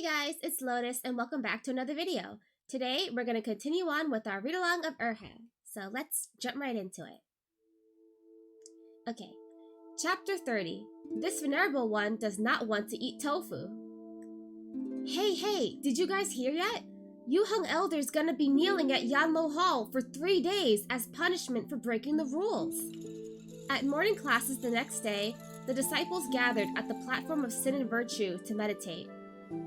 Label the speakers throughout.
Speaker 1: Hey guys, it's Lotus and welcome back to another video. Today we're going to continue on with our read-along of Urha, so let's jump right into it. Okay, Chapter 30. This venerable one does not want to eat tofu. Hey, did you guys hear yet? Yuheng Elder's gonna be kneeling at Yanlo Hall for 3 days as punishment for breaking the rules. At morning classes the next day, the disciples gathered at the platform of sin and virtue to meditate.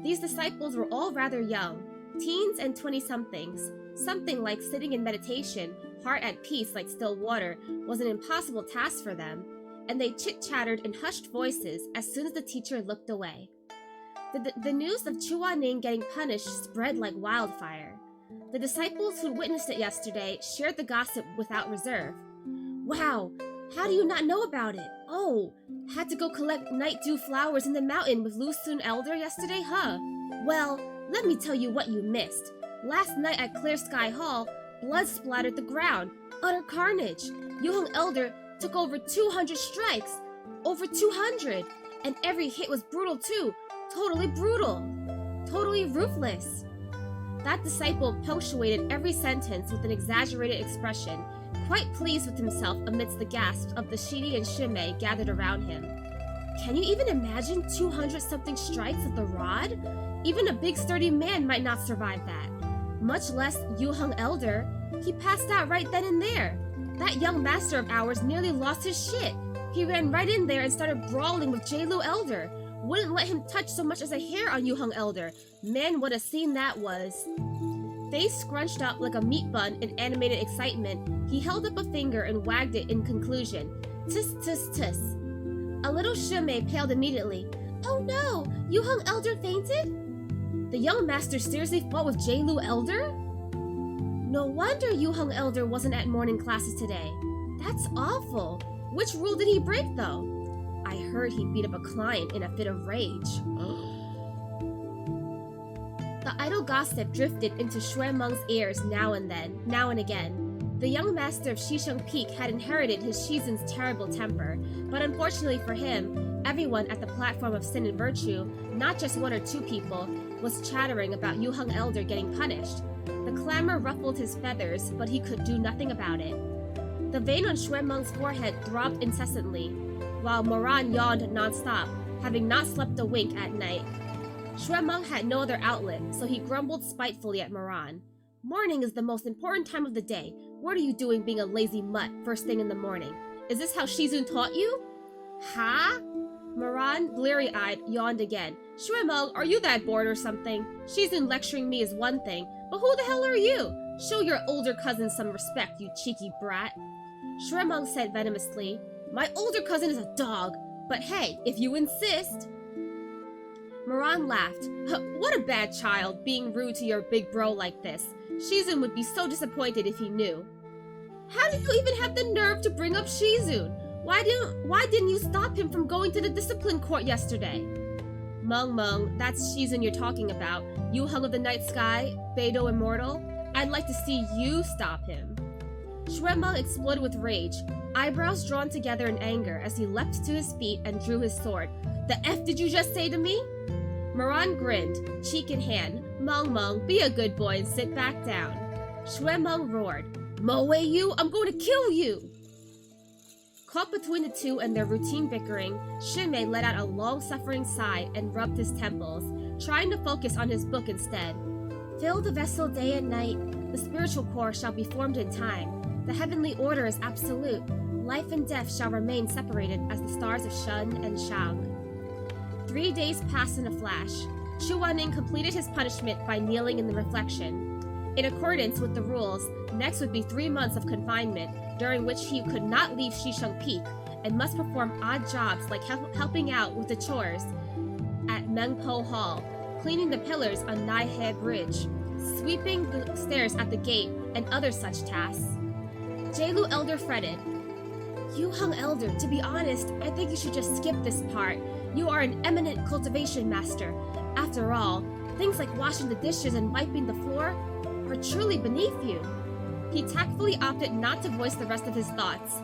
Speaker 1: These disciples were all rather young, teens and 20-somethings. Something like sitting in meditation, heart at peace like still water, was an impossible task for them, and they chit-chattered in hushed voices as soon as the teacher looked away. The news of Chuaning getting punished spread like wildfire. The disciples who witnessed it yesterday shared the gossip without reserve. Wow, how do you not know about it? Oh, had to go collect night dew flowers in the mountain with Shizun Elder yesterday, huh? Well, let me tell you what you missed. Last night at Clear Sky Hall, blood splattered the ground. Utter carnage. Yuheng Elder took over 200 strikes. Over 200! And every hit was brutal too. Totally brutal. Totally ruthless. That disciple punctuated every sentence with an exaggerated expression, quite pleased with himself amidst the gasps of the Shidi and Shimei gathered around him. Can you even imagine 200-something strikes with the rod? Even a big sturdy man might not survive that. Much less Yuheng Elder. He passed out right then and there. That young master of ours nearly lost his shit. He ran right in there and started brawling with Jelu Elder. Wouldn't let him touch so much as a hair on Yuheng Elder. Man, what a scene that was. Face scrunched up like a meat bun in animated excitement, he held up a finger and wagged it in conclusion. Tis, tis, tis. A little Shimei paled immediately. Oh no! Yuheng Elder fainted? The young master seriously fought with Jelu Elder? No wonder Yuheng Elder wasn't at morning classes today. That's awful. Which rule did he break though? I heard he beat up a client in a fit of rage. The idle gossip drifted into Shui Meng's ears now and again. The young master of Shisheng Peak had inherited his Shizun's terrible temper, but unfortunately for him, everyone at the platform of sin and virtue, not just one or two people, was chattering about Yuheng Elder getting punished. The clamor ruffled his feathers, but he could do nothing about it. The vein on Shui Meng's forehead throbbed incessantly, while Moran yawned non-stop, having not slept a wink at night. Shui Meng had no other outlet, so he grumbled spitefully at Moran. Morning is the most important time of the day. What are you doing being a lazy mutt first thing in the morning? Is this how Shizun taught you? Huh? Moran, bleary-eyed, yawned again. Shui Meng, are you that bored or something? Shizun lecturing me is one thing, but who the hell are you? Show your older cousin some respect, you cheeky brat. Shui Meng said venomously, my older cousin is a dog, but hey, if you insist. Moran laughed. What a bad child, being rude to your big bro like this. Shizun would be so disappointed if he knew. How did you even have the nerve to bring up Shizun? Why didn't you stop him from going to the discipline court yesterday? Meng, that's Shizun you're talking about. Yuheng of the Night Sky, Beidou Immortal. I'd like to see you stop him. Shui Meng exploded with rage, eyebrows drawn together in anger as he leapt to his feet and drew his sword. The F did you just say to me? Moran grinned, cheek in hand. Meng, be a good boy and sit back down. Shui Meng roared, Moe you, I'm going to kill you! Caught between the two and their routine bickering, Shimei let out a long-suffering sigh and rubbed his temples, trying to focus on his book instead. Fill the vessel day and night. The spiritual core shall be formed in time. The heavenly order is absolute. Life and death shall remain separated as the stars of Shun and Shang. 3 days passed in a flash. Chuaning completed his punishment by kneeling in the reflection. In accordance with the rules, next would be 3 months of confinement, during which he could not leave Shisheng Peak and must perform odd jobs like helping out with the chores at Mengpo Hall, cleaning the pillars on Naihe Bridge, sweeping the stairs at the gate, and other such tasks. Jelu Elder fretted. Yuheng Elder, to be honest, I think you should just skip this part. You are an eminent cultivation master. After all, things like washing the dishes and wiping the floor are truly beneath you. He tactfully opted not to voice the rest of his thoughts.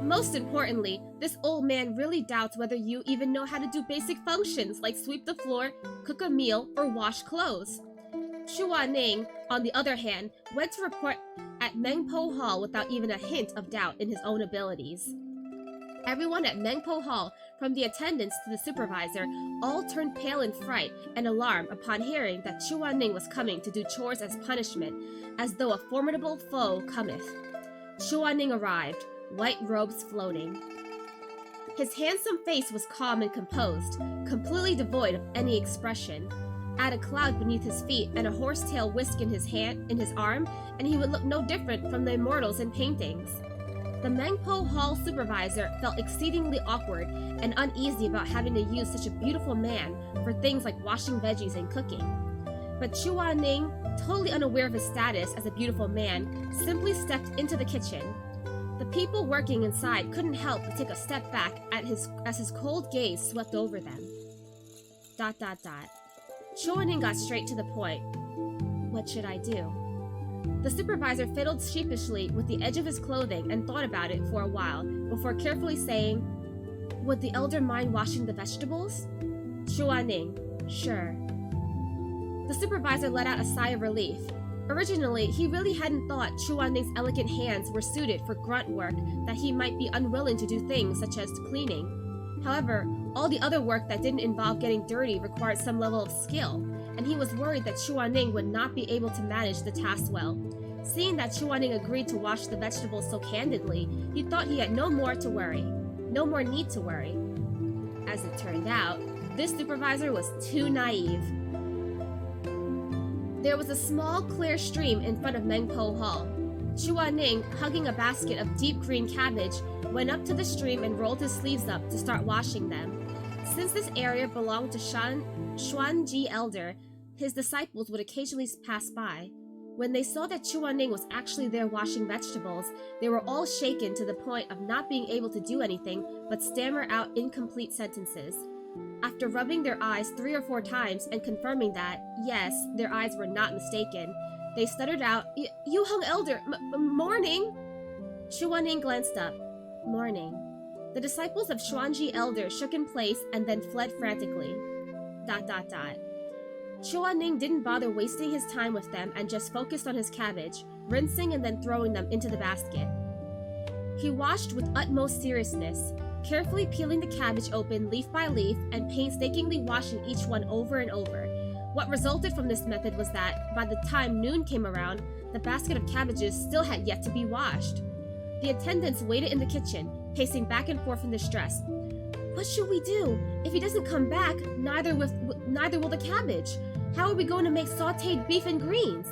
Speaker 1: Most importantly, this old man really doubts whether you even know how to do basic functions like sweep the floor, cook a meal, or wash clothes. Chuaning, on the other hand, went to report at Mengpo Hall without even a hint of doubt in his own abilities. Everyone at Mengpo Hall, from the attendants to the supervisor, all turned pale in fright and alarm upon hearing that Chuaning was coming to do chores as punishment, as though a formidable foe cometh. Chuaning arrived, white robes floating. His handsome face was calm and composed, completely devoid of any expression. Add a cloud beneath his feet and a horsetail whisk in his arm, and he would look no different from the immortals in paintings. The Mengpo Hall supervisor felt exceedingly awkward and uneasy about having to use such a beautiful man for things like washing veggies and cooking. But Chuaning, totally unaware of his status as a beautiful man, simply stepped into the kitchen. The people working inside couldn't help but take a step back as his cold gaze swept over them. ... Chuaning got straight to the point. What should I do? The supervisor fiddled sheepishly with the edge of his clothing and thought about it for a while before carefully saying, Would the elder mind washing the vegetables? Chuaning, sure. The supervisor let out a sigh of relief. Originally, he really hadn't thought Chuaning's elegant hands were suited for grunt work, that he might be unwilling to do things such as cleaning. However, all the other work that didn't involve getting dirty required some level of skill, and he was worried that Chuaning would not be able to manage the task well. Seeing that Chuaning agreed to wash the vegetables so candidly, he thought he had no more need to worry. As it turned out, this supervisor was too naive. There was a small, clear stream in front of Mengpo Hall. Chuaning, hugging a basket of deep green cabbage, went up to the stream and rolled his sleeves up to start washing them. Since this area belonged to Xuanji Elder, his disciples would occasionally pass by. When they saw that Chuaning was actually there washing vegetables, they were all shaken to the point of not being able to do anything but stammer out incomplete sentences. After rubbing their eyes 3 or 4 times and confirming that, yes, their eyes were not mistaken, they stuttered out, "You hung elder, morning!" Chuaning glanced up. Morning. The disciples of Xuanji Elder shook in place and then fled frantically. ... Chuaning didn't bother wasting his time with them and just focused on his cabbage, rinsing and then throwing them into the basket. He washed with utmost seriousness, carefully peeling the cabbage open leaf by leaf and painstakingly washing each one over and over. What resulted from this method was that, by the time noon came around, the basket of cabbages still had yet to be washed. The attendants waited in the kitchen, pacing back and forth in distress. What should we do? If he doesn't come back, neither will the cabbage. How are we going to make sautéed beef and greens?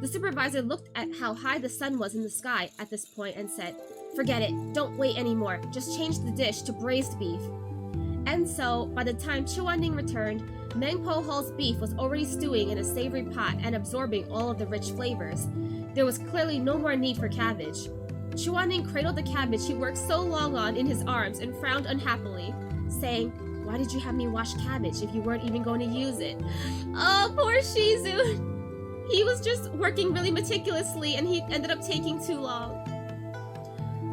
Speaker 1: The supervisor looked at how high the sun was in the sky at this point and said, Forget it, don't wait anymore, just change the dish to braised beef. And so, by the time Chuaning returned, Mengpo Hall's beef was already stewing in a savory pot and absorbing all of the rich flavors. There was clearly no more need for cabbage. Chuaning cradled the cabbage he worked so long on in his arms and frowned unhappily, saying, Why did you have me wash cabbage if you weren't even going to use it? Oh, poor Shizun! He was just working really meticulously and he ended up taking too long.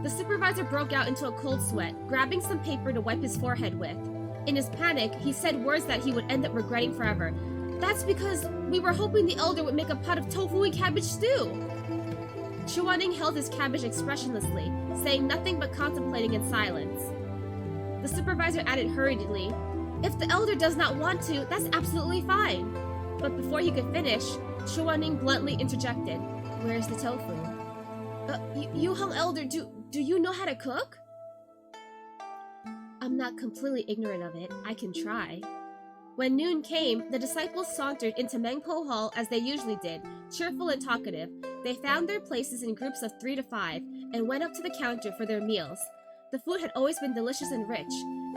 Speaker 1: The supervisor broke out into a cold sweat, grabbing some paper to wipe his forehead with. In his panic, he said words that he would end up regretting forever. That's because we were hoping the elder would make a pot of tofu and cabbage stew. Chuaning held his cabbage expressionlessly, saying nothing but contemplating in silence. The supervisor added hurriedly, If the elder does not want to, that's absolutely fine. But before he could finish, Chuaning bluntly interjected, Where's the tofu? You hung elder, do you know how to cook? I'm not completely ignorant of it. I can try. When noon came, the disciples sauntered into Mengpo Hall as they usually did, cheerful and talkative. They found their places in groups of 3 to 5 and went up to the counter for their meals. The food had always been delicious and rich.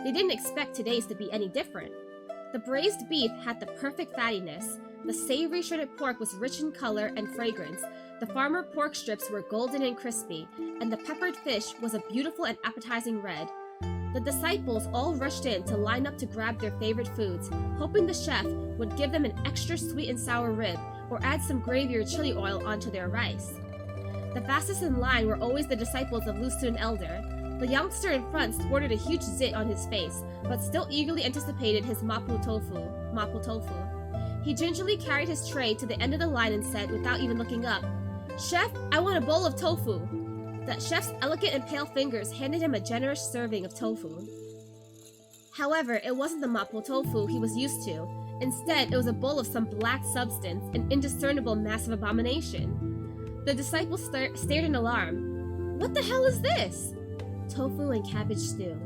Speaker 1: They didn't expect today's to be any different. The braised beef had the perfect fattiness. The savory shredded pork was rich in color and fragrance. The farmer pork strips were golden and crispy, and the peppered fish was a beautiful and appetizing red. The disciples all rushed in to line up to grab their favorite foods, hoping the chef would give them an extra sweet and sour rib or add some gravy or chili oil onto their rice. The fastest in line were always the disciples of Live2d Elder. The youngster in front sported a huge zit on his face, but still eagerly anticipated his mapo tofu. He gingerly carried his tray to the end of the line and said, without even looking up, "Chef, I want a bowl of tofu." The chef's elegant and pale fingers handed him a generous serving of tofu. However, it wasn't the mapo tofu he was used to. Instead, it was a bowl of some black substance, an indiscernible mass of abomination. The disciple stared in alarm. "What the hell is this?" "Tofu and cabbage stew."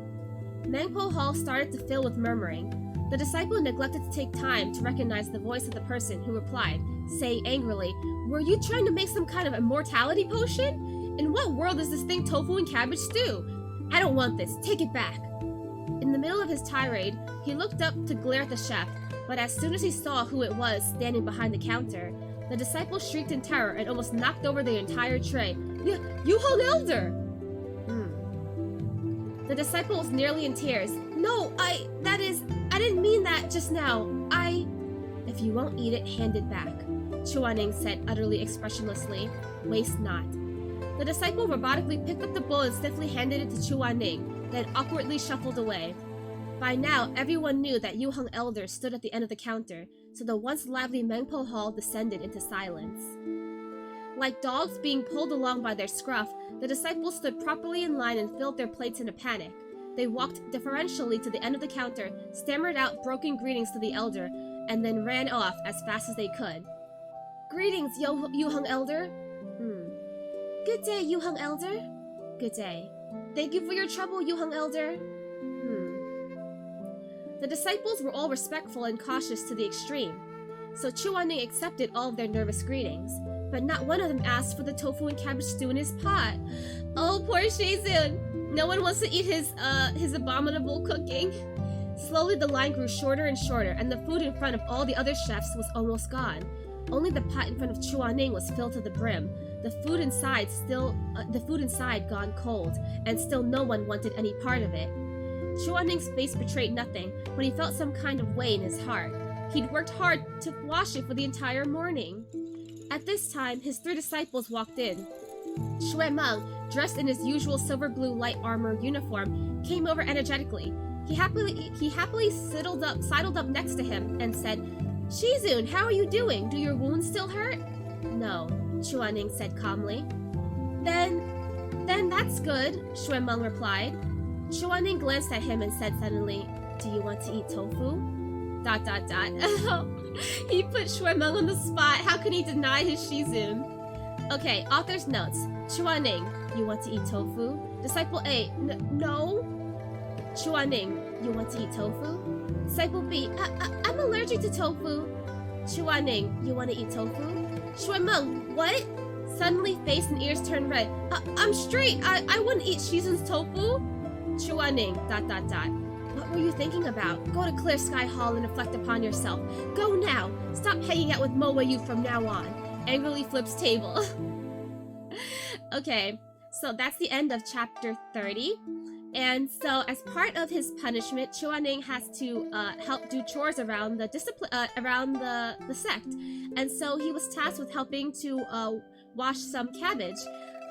Speaker 1: Mangpo Hall started to fill with murmuring. The disciple neglected to take time to recognize the voice of the person who replied, saying angrily, "Were you trying to make some kind of immortality potion? In what world is this thing tofu and cabbage stew? I don't want this. Take it back." In the middle of his tirade, he looked up to glare at the chef, but as soon as he saw who it was standing behind the counter, the disciple shrieked in terror and almost knocked over the entire tray. "You hung elder!" The disciple was nearly in tears. "No, I didn't mean that just now. If you won't eat it, hand it back," Chuaning said utterly expressionlessly. "Waste not." The disciple robotically picked up the bowl and stiffly handed it to Chuaning, then awkwardly shuffled away. By now, everyone knew that Yu Hung Elder stood at the end of the counter, so the once lively Mangpo Hall descended into silence. Like dogs being pulled along by their scruff, the disciples stood properly in line and filled their plates in a panic. They walked deferentially to the end of the counter, stammered out broken greetings to the elder, and then ran off as fast as they could. "Greetings, Yu Hung Elder." "Good day, Yu Hung Elder." "Good day." "Thank you for your trouble, Yu Hung Elder." The disciples were all respectful and cautious to the extreme, so Chuaning accepted all of their nervous greetings, but not one of them asked for the tofu and cabbage stew in his pot. Oh, poor Shizun! No one wants to eat his abominable cooking. Slowly the line grew shorter and shorter, and the food in front of all the other chefs was almost gone. Only the pot in front of Chuaning was filled to the brim. The food inside gone cold, and still no one wanted any part of it. Chuaning's face betrayed nothing, but he felt some kind of way in his heart. He'd worked hard to wash it for the entire morning. At this time, his 3 disciples walked in. Shui Meng, dressed in his usual silver blue light armor uniform, came over energetically. He happily sidled up next to him and said, "Shizun, how are you doing? Do your wounds still hurt?" "No," Chuaning said calmly. Then that's good," Shui Meng replied. Chuaning glanced at him and said suddenly, "Do you want to eat tofu?" ... He put Shui Meng on the spot. How can he deny his Shizun? Okay, author's notes. Chuaning, you want to eat tofu? Disciple A, no. Chuaning, you want to eat tofu? Disciple B, I'm allergic to tofu. Chuaning, you want to eat tofu? Shui Meng, what? Suddenly face and ears turned red. I'm straight. I wouldn't eat Shizun's tofu. Chuaning, ... What were you thinking about? Go to Clear Sky Hall and reflect upon yourself. Go now! Stop hanging out with Mo Yu from now on. Angrily flips table. Okay, so that's the end of chapter 30. And so as part of his punishment, Chuaning has to help do chores around the sect. And so he was tasked with helping to wash some cabbage.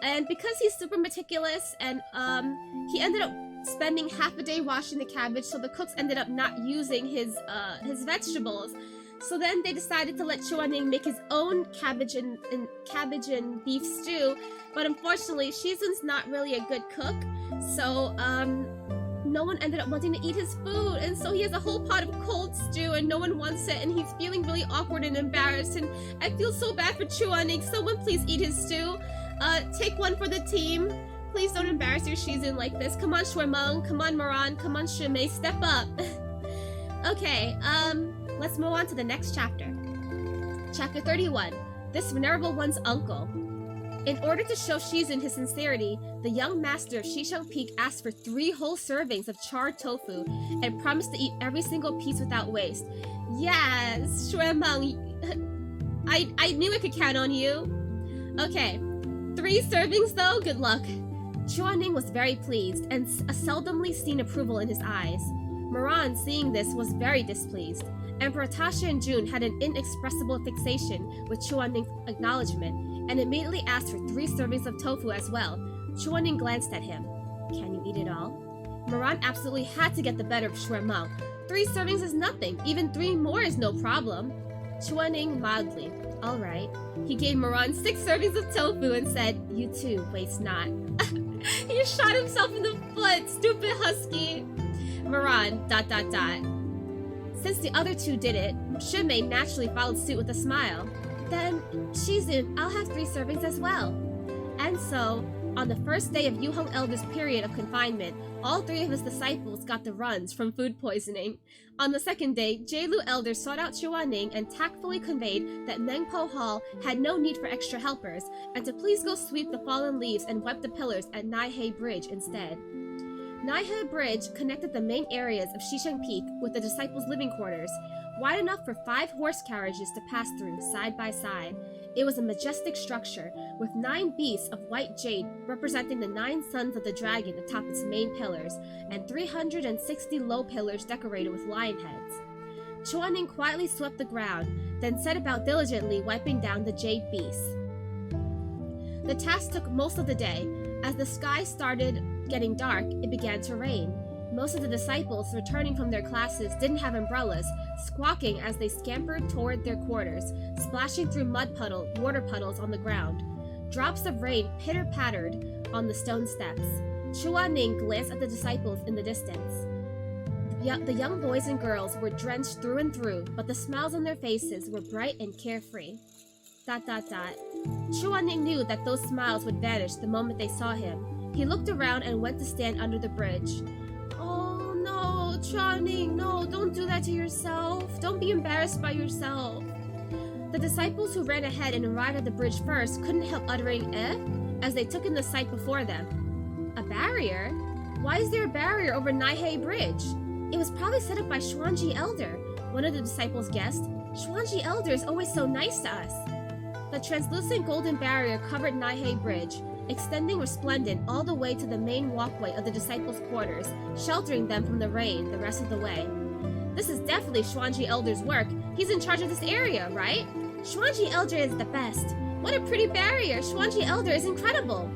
Speaker 1: And because he's super meticulous, and he ended up spending half a day washing the cabbage, so the cooks ended up not using his vegetables. So then they decided to let Chuaning make his own cabbage and beef stew. But unfortunately, Shizun's not really a good cook, so no one ended up wanting to eat his food, and so he has a whole pot of cold stew and no one wants it, and he's feeling really awkward and embarrassed, and I feel so bad for Chuaning. Someone please eat his stew. Take one for the team. Please don't embarrass your Shizun like this. Come on, Shui Meng. Come on, Moran. Come on, Shimei. Step up. Okay, let's move on to the next chapter. Chapter 31. This venerable one's uncle. In order to show Shizun his sincerity, the young master of Shishang Peak asked for 3 whole servings of charred tofu and promised to eat every single piece without waste. Yes, Shui Meng. I knew I could count on you. Okay, 3 servings though? Good luck. Chuaning was very pleased, and a seldomly seen approval in his eyes. Moran, seeing this, was very displeased. Emperor Tasha and June had an inexpressible fixation with Chuaning's acknowledgement, and immediately asked for 3 servings of tofu as well. Chuaning glanced at him. Can you eat it all? Moran absolutely had to get the better of Shuemeng. 3 servings is nothing. Even 3 more is no problem. Chuaning mildly. Alright. He gave Moran 6 servings of tofu and said, you too, waste not. He shot himself in the foot, stupid Husky. Moran, ... Since the other 2 did it, Shimei naturally followed suit with a smile. Then, Shizun, I'll have 3 servings as well. And so, on the first day of Yuhong Elder's period of confinement, all 3 of his disciples got the runs from food poisoning. On the second day, Jelu Elder sought out Chuaning and tactfully conveyed that Mengpo Hall had no need for extra helpers, and to please go sweep the fallen leaves and wipe the pillars at Naihei Bridge instead. Naihei Bridge connected the main areas of Shisheng Peak with the disciples' living quarters, wide enough for 5 horse carriages to pass through side by side. It was a majestic structure, with 9 beasts of white jade representing the 9 sons of the dragon atop its main pillars, and 360 low pillars decorated with lion heads. Chuaning quietly swept the ground, then set about diligently wiping down the jade beasts. The task took most of the day. As the sky started getting dark, it began to rain. Most of the disciples returning from their classes didn't have umbrellas, squawking as they scampered toward their quarters, splashing through water puddles on the ground. Drops of rain pitter-pattered on the stone steps. Chuaning glanced at the disciples in the distance. The young boys and girls were drenched through and through, but the smiles on their faces were bright and carefree. ... Chuaning knew that those smiles would vanish the moment they saw him. He looked around and went to stand under the bridge. Oh no, Chuaning, no, don't do that to yourself. Don't be embarrassed by yourself. The disciples who ran ahead and arrived at the bridge first couldn't help uttering eh as they took in the sight before them. A barrier? Why is there a barrier over Naihei Bridge? It was probably set up by Xuanji Elder, one of the disciples guessed. Xuanji Elder is always so nice to us. The translucent golden barrier covered Naihei Bridge, extending resplendent all the way to the main walkway of the disciples' quarters, sheltering them from the rain the rest of the way. This is definitely Xuanji Elder's work. He's in charge of this area, right? Xuanji Elder is the best. What a pretty barrier! Xuanji Elder is incredible!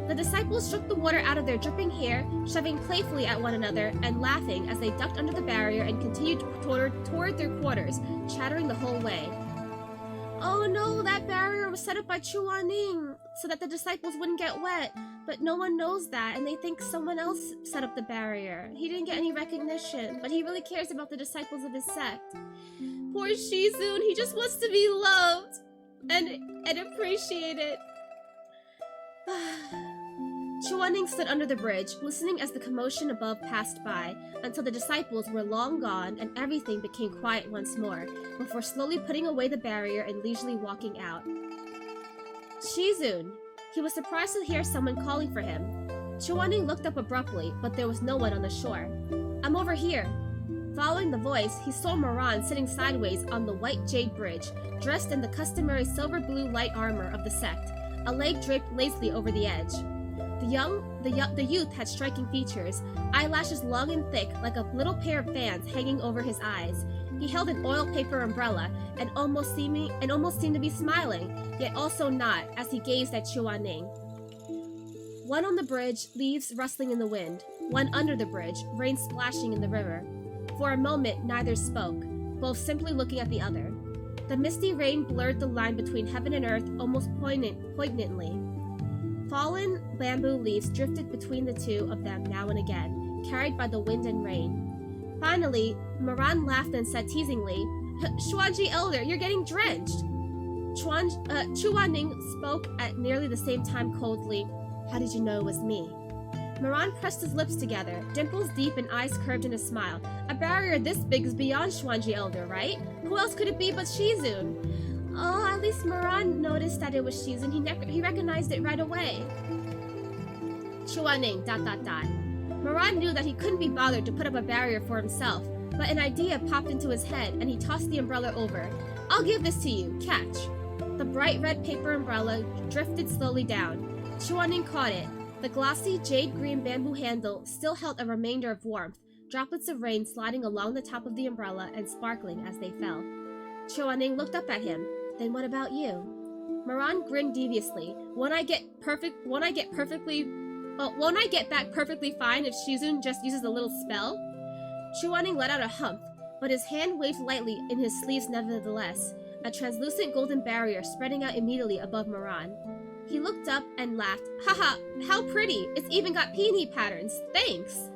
Speaker 1: The disciples shook the water out of their dripping hair, shoving playfully at one another and laughing as they ducked under the barrier and continued toward their quarters, chattering the whole way. Oh no, that barrier was set up by Chuaning so that the disciples wouldn't get wet. But no one knows that, and they think someone else set up the barrier. He didn't get any recognition, but he really cares about the disciples of his sect. Poor Shizun, he just wants to be loved and appreciated. Chuaning stood under the bridge, listening as the commotion above passed by, until the disciples were long gone and everything became quiet once more, before slowly putting away the barrier and leisurely walking out. Shizun! He was surprised to hear someone calling for him. Chuaning looked up abruptly, but there was no one on the shore. I'm over here. Following the voice, he saw Moran sitting sideways on the white jade bridge, dressed in the customary silver-blue light armor of the sect, a leg draped lazily over the edge. The youth had striking features, eyelashes long and thick like a little pair of fans hanging over his eyes. He held an oil paper umbrella and almost seemed to be smiling, yet also not, as he gazed at Chuaning. One on the bridge, leaves rustling in the wind. One under the bridge, rain splashing in the river. For a moment, neither spoke, both simply looking at the other. The misty rain blurred the line between heaven and earth almost poignantly. Fallen bamboo leaves drifted between the two of them now and again, carried by the wind and rain. Finally, Moran laughed and said teasingly, Xuanji Elder, you're getting drenched! Chuaning spoke at nearly the same time coldly, How did you know it was me? Moran pressed his lips together, dimples deep and eyes curved in a smile. A barrier this big is beyond Xuanji Elder, right? Who else could it be but Shizun? Oh, at least Moran noticed that it was Shizun. He recognized it right away. Chuaning, ... Moran knew that he couldn't be bothered to put up a barrier for himself, but an idea popped into his head and he tossed the umbrella over. I'll give this to you. Catch. The bright red paper umbrella drifted slowly down. Chuaning caught it. The glossy jade-green bamboo handle still held a remainder of warmth, droplets of rain sliding along the top of the umbrella and sparkling as they fell. Chuaning looked up at him. Then what about you? Moran grinned deviously. When I get perfectly Oh, won't I get back perfectly fine if Shizun just uses a little spell? Chuaning let out a humph, but his hand waved lightly in his sleeves nevertheless, a translucent golden barrier spreading out immediately above Moran. He looked up and laughed. Haha, how pretty! It's even got peony patterns! Thanks!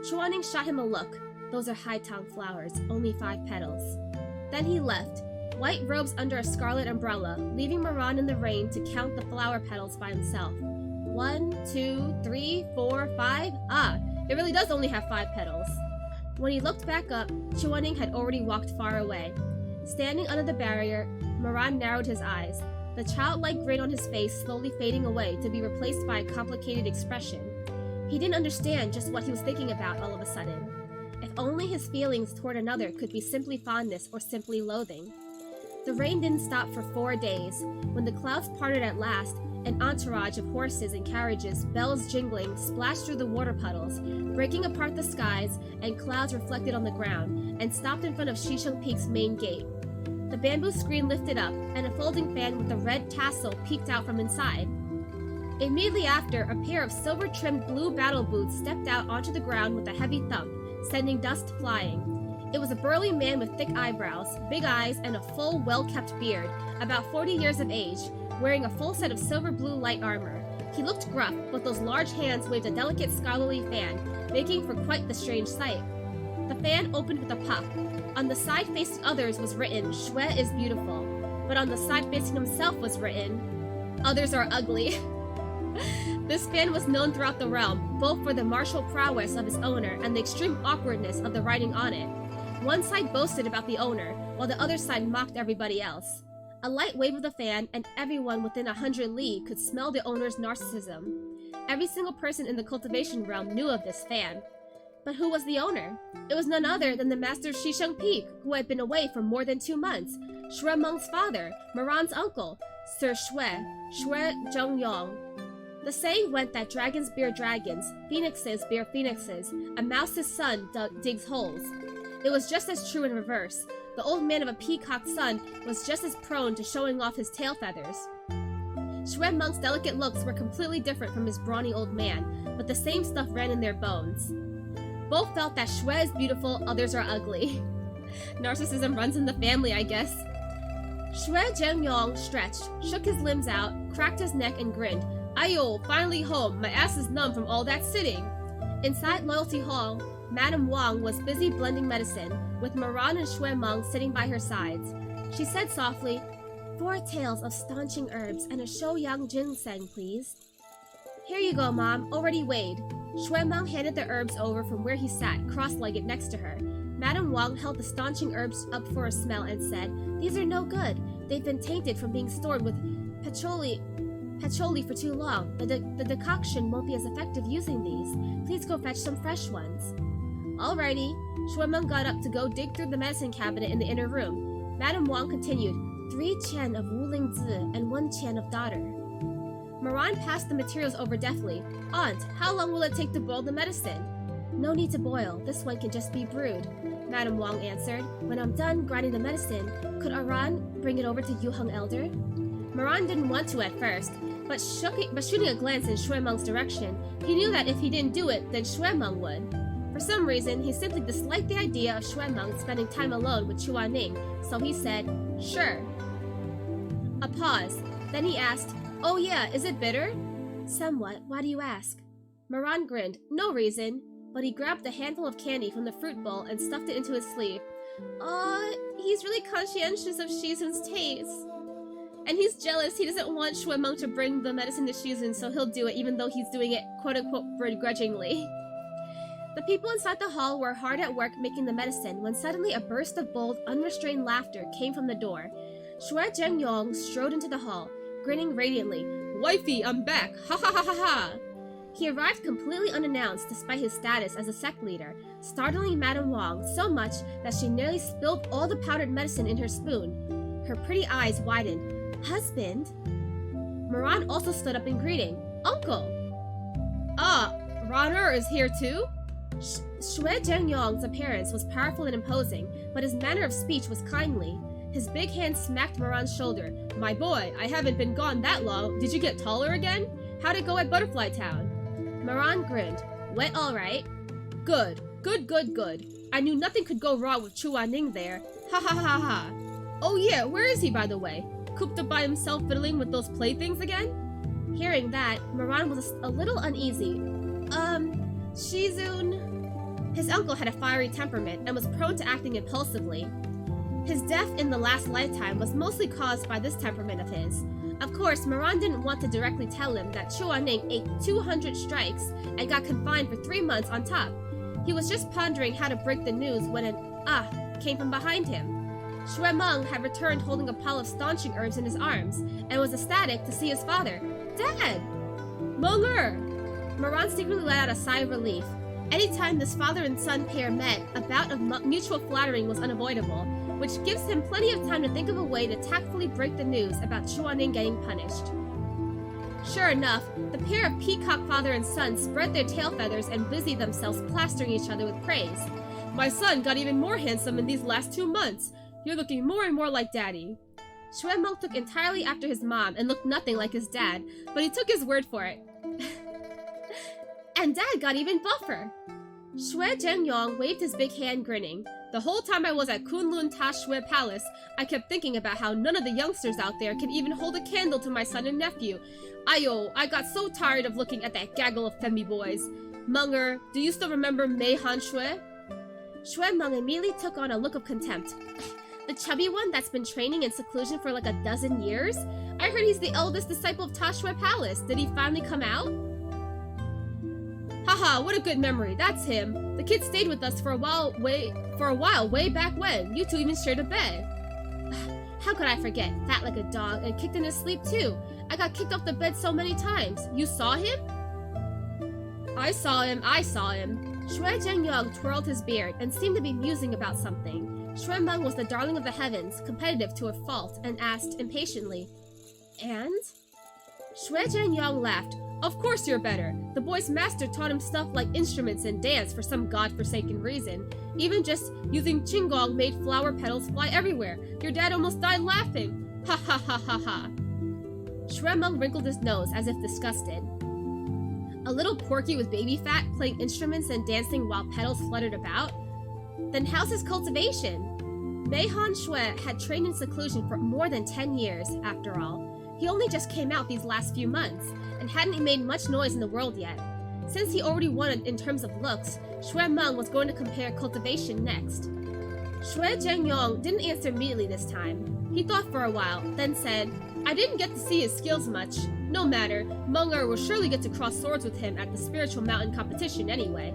Speaker 1: Chuaning shot him a look. Those are high-tongue flowers, only 5 petals. Then he left, white robes under a scarlet umbrella, leaving Moran in the rain to count the flower petals by himself. 1, 2, 3, 4, 5. Ah, it really does only have 5 petals. When he looked back up, Chuaning had already walked far away. Standing under the barrier, Moran narrowed his eyes, the childlike grin on his face slowly fading away to be replaced by a complicated expression. He didn't understand just what he was thinking about all of a sudden. If only his feelings toward another could be simply fondness or simply loathing. The rain didn't stop for 4 days. When the clouds parted at last, an entourage of horses and carriages, bells jingling, splashed through the water puddles, breaking apart the skies and clouds reflected on the ground, and stopped in front of Shisheng Peak's main gate. The bamboo screen lifted up, and a folding fan with a red tassel peeked out from inside. Immediately after, a pair of silver-trimmed blue battle boots stepped out onto the ground with a heavy thump, sending dust flying. It was a burly man with thick eyebrows, big eyes, and a full, well-kept beard, about 40 years of age, wearing a full set of silver-blue light armor. He looked gruff, but those large hands waved a delicate scholarly fan, making for quite the strange sight. The fan opened with a puff. On the side facing others was written, "Shui is beautiful," but on the side facing himself was written, "Others are ugly." This fan was known throughout the realm, both for the martial prowess of its owner and the extreme awkwardness of the writing on it. One side boasted about the owner, while the other side mocked everybody else. A light wave of the fan, and everyone within 100 li could smell the owner's narcissism. Every single person in the cultivation realm knew of this fan. But who was the owner? It was none other than the master of Shisheng Peak, who had been away for more than 2 months. Shui Meng's father, Moran's uncle, Sir Shui Zhengyong. The saying went that dragons bear dragons, phoenixes bear phoenixes, a mouse's son digs holes. It was just as true in reverse. The old man of a peacock's son was just as prone to showing off his tail feathers. Shui Meng's delicate looks were completely different from his brawny old man, but the same stuff ran in their bones. Both felt that Shui is beautiful, others are ugly. Narcissism runs in the family, I guess. Shui Zhengyong stretched, shook his limbs out, cracked his neck, and grinned. Ayo, finally home. My ass is numb from all that sitting. Inside Loyalty Hall, Madame Wang was busy blending medicine, with Moran and Shui Meng sitting by her sides. She said softly, 4 tails of staunching herbs and a shouyang ginseng, please. Here you go, Mom. Already weighed. Shui Meng handed the herbs over from where he sat, cross-legged next to her. Madame Wang held the staunching herbs up for a smell and said, These are no good. They've been tainted from being stored with patchouli for too long. The decoction won't be as effective using these. Please go fetch some fresh ones. Alrighty. Shui Meng got up to go dig through the medicine cabinet in the inner room. Madame Wang continued, 3 qian of wuling zi and 1 qian of daughter. Moran passed the materials over deftly. Aunt, how long will it take to boil the medicine? No need to boil. This one can just be brewed, Madame Wang answered. When I'm done grinding the medicine, could Aran bring it over to Yuheng Elder? Moran didn't want to at first, but shooting a glance in Shui Meng's direction, he knew that if he didn't do it, then Shui Meng would. For some reason, he simply disliked the idea of Shui Meng spending time alone with Chuaning, so he said, Sure. A pause. Then he asked, Oh yeah, is it bitter? Somewhat. Why do you ask? Moran grinned. No reason. But he grabbed a handful of candy from the fruit bowl and stuffed it into his sleeve. He's really conscientious of Shizun's taste. And he's jealous. He doesn't want Shui Meng to bring the medicine to Shizun, so he'll do it even though he's doing it quote-unquote begrudgingly. The people inside the hall were hard at work making the medicine when suddenly a burst of bold, unrestrained laughter came from the door. Shui Zhengyong strode into the hall, grinning radiantly. Wifey, I'm back! Ha ha ha ha ha! He arrived completely unannounced despite his status as a sect leader, startling Madame Wang so much that she nearly spilled all the powdered medicine in her spoon. Her pretty eyes widened. Husband? Moran also stood up in greeting. Uncle! Ah, Ronner is here too? Shui Zhengyong's appearance was powerful and imposing, but his manner of speech was kindly. His big hand smacked Moran's shoulder. My boy, I haven't been gone that long. Did you get taller again? How'd it go at Butterfly Town? Moran grinned. Went alright. Good. I knew nothing could go wrong with Chuaning there. Ha ha ha ha. Oh yeah, where is he by the way? Cooped up by himself fiddling with those playthings again? Hearing that, Moran was a little uneasy. Shizun... His uncle had a fiery temperament and was prone to acting impulsively. His death in the last lifetime was mostly caused by this temperament of his. Of course, Moran didn't want to directly tell him that Chuaning ate 200 strikes and got confined for 3 months on top. He was just pondering how to break the news when an came from behind him. Xue Meng had returned holding a pile of staunching herbs in his arms and was ecstatic to see his father. Dad! Meng-er! Moran secretly let out a sigh of relief. Anytime this father and son pair met, a bout of mutual flattering was unavoidable, which gives him plenty of time to think of a way to tactfully break the news about Chuaning getting punished. Sure enough, the pair of peacock father and son spread their tail feathers and busied themselves plastering each other with praise. My son got even more handsome in these last 2 months. You're looking more and more like Daddy. Xue Meng took entirely after his mom and looked nothing like his dad, but he took his word for it. And Dad got even buffer. Xue Zhengyong waved his big hand, grinning. The whole time I was at Kunlun Ta Xue Palace, I kept thinking about how none of the youngsters out there can even hold a candle to my son and nephew. Ayo, I got so tired of looking at that gaggle of femmy boys. Meng-er, do you still remember Mei Han Xue? Xue Meng immediately took on a look of contempt. The chubby one that's been training in seclusion for like a dozen years? I heard he's the eldest disciple of Ta Xue Palace. Did he finally come out? Haha, what a good memory. That's him. The kid stayed with us for a while way back when. You two even shared a bed. How could I forget? Fat like a dog and kicked in his sleep too. I got kicked off the bed so many times. You saw him? I saw him. Xue Zhengyong twirled his beard and seemed to be musing about something. Xue Meng was the darling of the heavens, competitive to a fault, and asked impatiently, And? Xue Zhengyong laughed. Of course you're better. The boy's master taught him stuff like instruments and dance for some godforsaken reason. Even just using qinggong made flower petals fly everywhere. Your dad almost died laughing. Ha ha ha ha ha. Xue Meng wrinkled his nose as if disgusted. A little porky with baby fat playing instruments and dancing while petals fluttered about? Then how's his cultivation? Mei Han Xue had trained in seclusion for more than 10 years, after all. He only just came out these last few months, and hadn't made much noise in the world yet. Since he already won in terms of looks, Xue Meng was going to compare cultivation next. Xue Zhengyong didn't answer immediately this time. He thought for a while, then said, I didn't get to see his skills much. No matter, Meng-er will surely get to cross swords with him at the Spiritual Mountain competition anyway.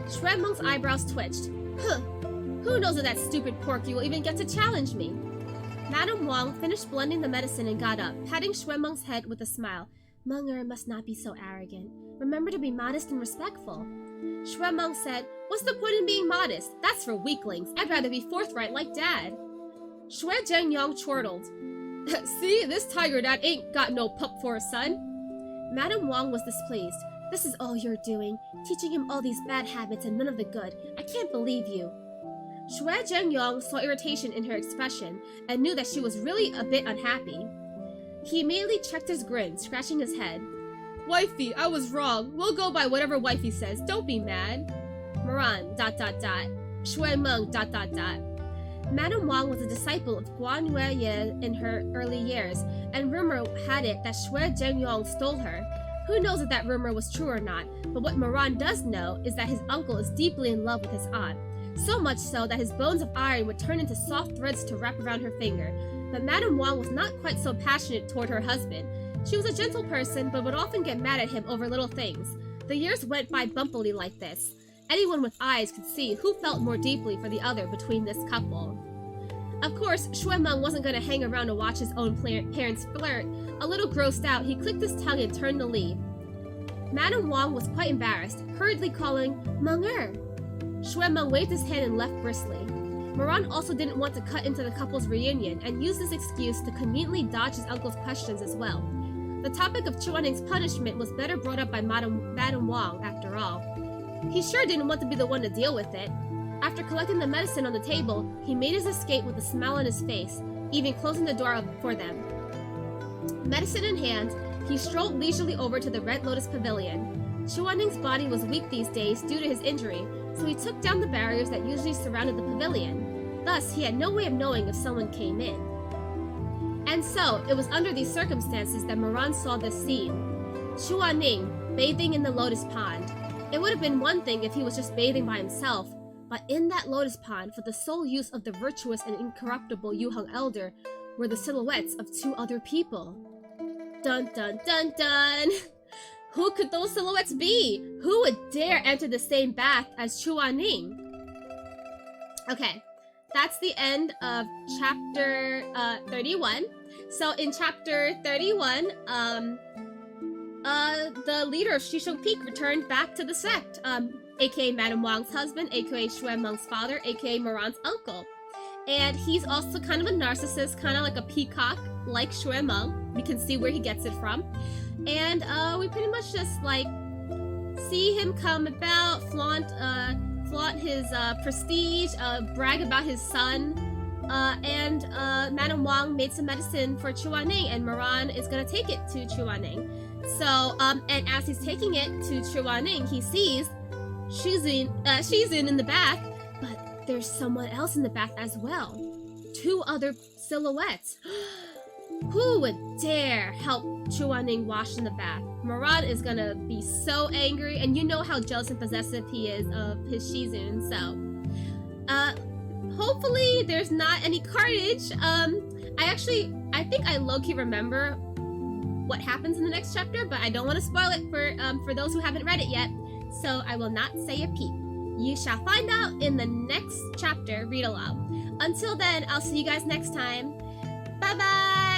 Speaker 1: Xue Meng's eyebrows twitched. Huh, who knows if that stupid porky will even get to challenge me? Madame Wang finished blending the medicine and got up, patting Xue Meng's head with a smile. Meng-er must not be so arrogant. Remember to be modest and respectful. Xue Meng said, What's the point in being modest? That's for weaklings. I'd rather be forthright like Dad. Xue Zhengyong chortled. See, this tiger dad ain't got no pup for a son. Madame Wang was displeased. This is all you're doing, teaching him all these bad habits and none of the good. I can't believe you. Xue Zhengyong saw irritation in her expression and knew that she was really a bit unhappy. He immediately checked his grin, scratching his head. Wifey, I was wrong. We'll go by whatever wifey says. Don't be mad. Moran, ... Xue Meng, ... Madame Wang was a disciple of Guan Yueye in her early years, and rumor had it that Xue Zhengyong stole her. Who knows if that rumor was true or not, but what Moran does know is that his uncle is deeply in love with his aunt. So much so that his bones of iron would turn into soft threads to wrap around her finger. But Madame Wang was not quite so passionate toward her husband. She was a gentle person, but would often get mad at him over little things. The years went by bumpily like this. Anyone with eyes could see who felt more deeply for the other between this couple. Of course, Xue Meng wasn't going to hang around to watch his own parents flirt. A little grossed out, he clicked his tongue and turned to leave. Madame Wang was quite embarrassed, hurriedly calling, Meng-er. Xue Meng waved his hand and left briskly. Moran also didn't want to cut into the couple's reunion and used this excuse to conveniently dodge his uncle's questions as well. The topic of Chuaning's punishment was better brought up by Madame Wang, after all. He sure didn't want to be the one to deal with it. After collecting the medicine on the table, he made his escape with a smile on his face, even closing the door for them. Medicine in hand, he strolled leisurely over to the Red Lotus Pavilion. Chuaning's body was weak these days due to his injury, so he took down the barriers that usually surrounded the pavilion. Thus, he had no way of knowing if someone came in. And so, it was under these circumstances that Moran saw this scene. Chuaning, bathing in the lotus pond. It would have been one thing if he was just bathing by himself, but in that lotus pond, for the sole use of the virtuous and incorruptible Yuheng Elder, were the silhouettes of two other people. Dun dun dun dun! Who could those silhouettes be? Who would dare enter the same bath as Chuaning? Okay, that's the end of chapter 31. So in chapter 31, the leader of Shishong Peak returned back to the sect, aka Madame Wang's husband, aka Xuan Meng's father, aka Moran's uncle. And he's also kind of a narcissist, kind of like a peacock, like Xuan Meng. We can see where he gets it from. And we pretty much just like see him come about, flaunt his prestige, brag about his son. And Madame Wang made some medicine for Chuaning, and Moran is gonna take it to Chuaning. So, and as he's taking it to Chuaning, he sees Shizun in the bath, but there's someone else in the bath as well. Two other silhouettes. Who would dare help Chuaning wash in the bath? Moran is gonna be so angry, and you know how jealous and possessive he is of his Shizun, so... hopefully there's not any carnage. I think I low-key remember what happens in the next chapter, but I don't want to spoil it for those who haven't read it yet, so I will not say a peep. You shall find out in the next chapter read aloud. Until then, I'll see you guys next time. Bye-bye!